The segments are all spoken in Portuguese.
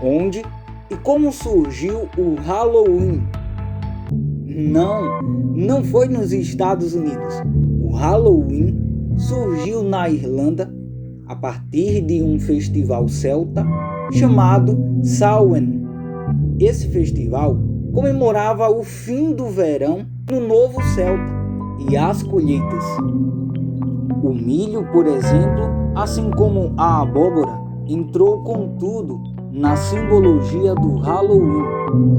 Onde e como surgiu o Halloween? Não foi nos Estados Unidos. O Halloween surgiu na Irlanda a partir de um festival celta chamado Samhain. Esse festival comemorava o fim do verão no novo celta e as colheitas. O milho, por exemplo, assim como a abóbora, entrou com tudo na simbologia do Halloween.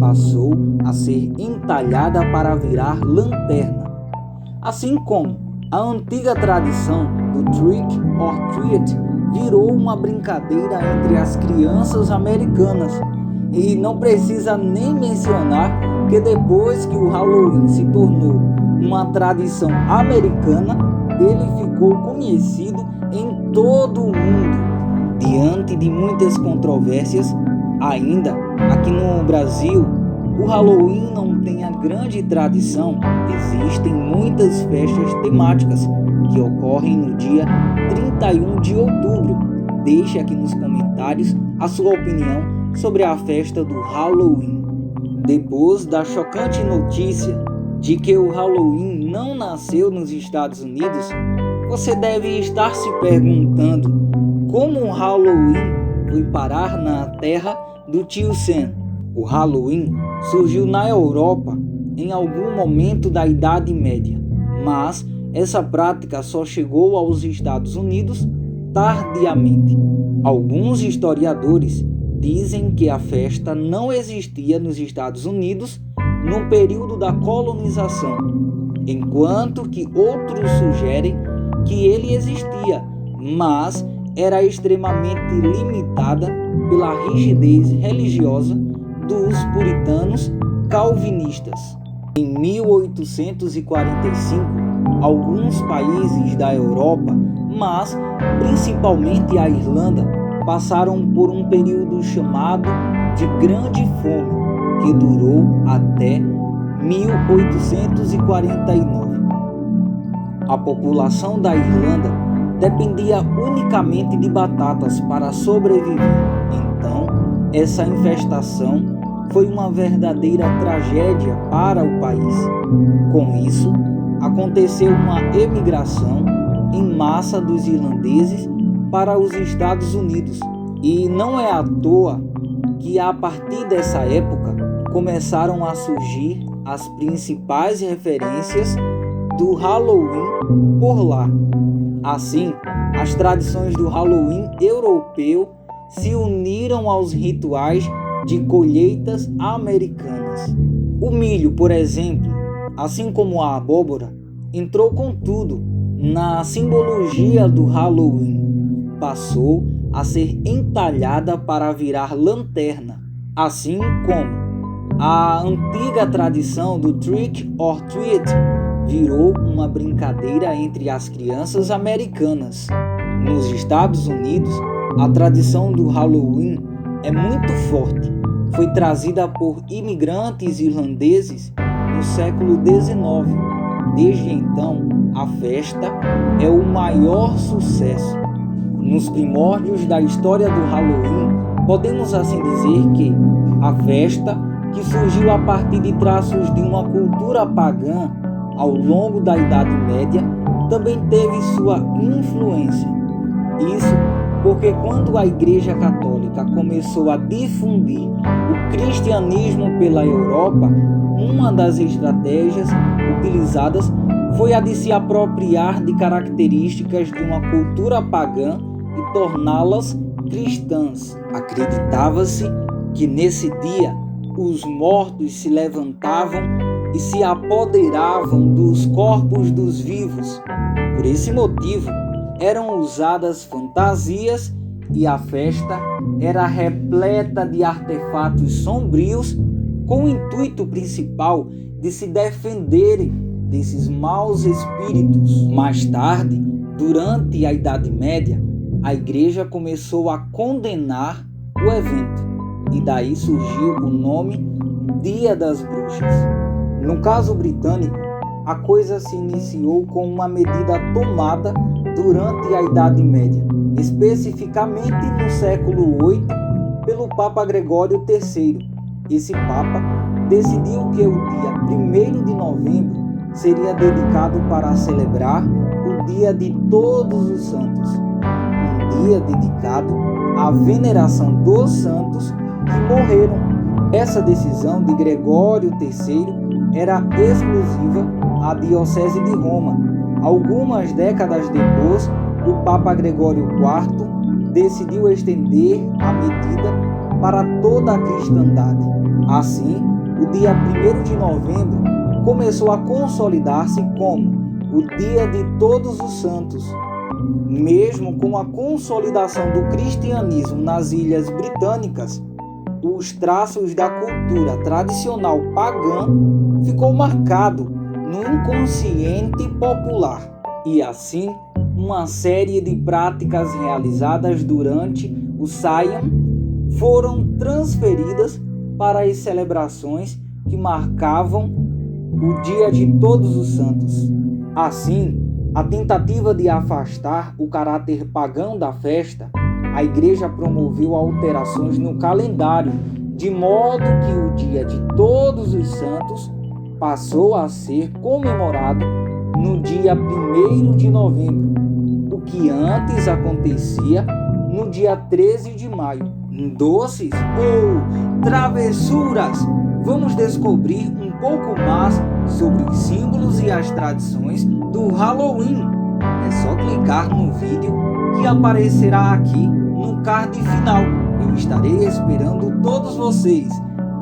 Passou a ser entalhada para virar lanterna. Assim como a antiga tradição do Trick or Treat virou uma brincadeira entre as crianças americanas. E não precisa nem mencionar que depois que o Halloween se tornou uma tradição americana, ele ficou conhecido em todo o mundo. Diante de muitas controvérsias, ainda aqui no Brasil, o Halloween não tem a grande tradição. Existem muitas festas temáticas que ocorrem no dia 31 de outubro. Deixe aqui nos comentários a sua opinião sobre a festa do Halloween. Depois da chocante notícia de que o Halloween não nasceu nos Estados Unidos, você deve estar se perguntando como o Halloween foi parar na terra do tio Sam. O Halloween surgiu na Europa em algum momento da Idade Média, mas essa prática só chegou aos Estados Unidos tardiamente. Alguns historiadores dizem que a festa não existia nos Estados Unidos no período da colonização, enquanto que outros sugerem que ele existia, mas era extremamente limitada pela rigidez religiosa dos puritanos calvinistas. Em 1845, alguns países da Europa, mas principalmente a Irlanda, passaram por um período chamado de Grande Fome, que durou até 1849. A população da Irlanda dependia unicamente de batatas para sobreviver. Então, essa infestação foi uma verdadeira tragédia para o país. Com isso, aconteceu uma emigração em massa dos irlandeses para os Estados Unidos. E não é à toa que a partir dessa época começaram a surgir as principais referências do Halloween por lá. Assim, as tradições do Halloween europeu se uniram aos rituais de colheitas americanas. O milho, por exemplo, assim como a abóbora, entrou com tudo na simbologia do Halloween. Passou a ser entalhada para virar lanterna, assim como a antiga tradição do Trick or Treat virou uma brincadeira entre as crianças americanas. Nos Estados Unidos, a tradição do Halloween é muito forte. Foi trazida por imigrantes irlandeses no século XIX. Desde então, a festa é o maior sucesso. Nos primórdios da história do Halloween, podemos assim dizer que a festa, que surgiu a partir de traços de uma cultura pagã ao longo da Idade Média, também teve sua influência. Isso porque quando a Igreja Católica começou a difundir o cristianismo pela Europa, uma das estratégias utilizadas foi a de se apropriar de características de uma cultura pagã e torná-las cristãs. Acreditava-se que nesse dia os mortos se levantavam e se apoderavam dos corpos dos vivos. Por esse motivo, eram usadas fantasias e a festa era repleta de artefatos sombrios com o intuito principal de se defenderem desses maus espíritos. Mais tarde, durante a Idade Média, a Igreja começou a condenar o evento e daí surgiu o nome Dia das Bruxas. No caso britânico, a coisa se iniciou com uma medida tomada durante a Idade Média, especificamente no século VIII, pelo Papa Gregório III. Esse Papa decidiu que o dia 1º de novembro seria dedicado para celebrar o Dia de Todos os Santos, um dia dedicado à veneração dos santos que morreram. Essa decisão de Gregório III era exclusiva à Diocese de Roma. Algumas décadas depois, o Papa Gregório IV decidiu estender a medida para toda a cristandade. Assim, o dia 1º de novembro começou a consolidar-se como o Dia de Todos os Santos. Mesmo com a consolidação do cristianismo nas Ilhas Britânicas, os traços da cultura tradicional pagã ficou marcado no inconsciente popular. E assim, uma série de práticas realizadas durante o Siam foram transferidas para as celebrações que marcavam o Dia de Todos os Santos. Assim, a tentativa de afastar o caráter pagão da festa, a Igreja promoveu alterações no calendário, de modo que o Dia de Todos os Santos passou a ser comemorado no dia 1º de novembro, o que antes acontecia no dia 13 de maio. Doces ou travessuras? Vamos descobrir um pouco mais sobre os símbolos e as tradições do Halloween. É só clicar no vídeo que aparecerá aqui no card final. Eu estarei esperando todos vocês.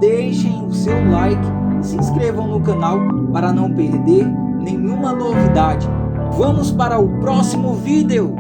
Deixem o seu like e se inscrevam no canal para não perder nenhuma novidade. Vamos para o próximo vídeo!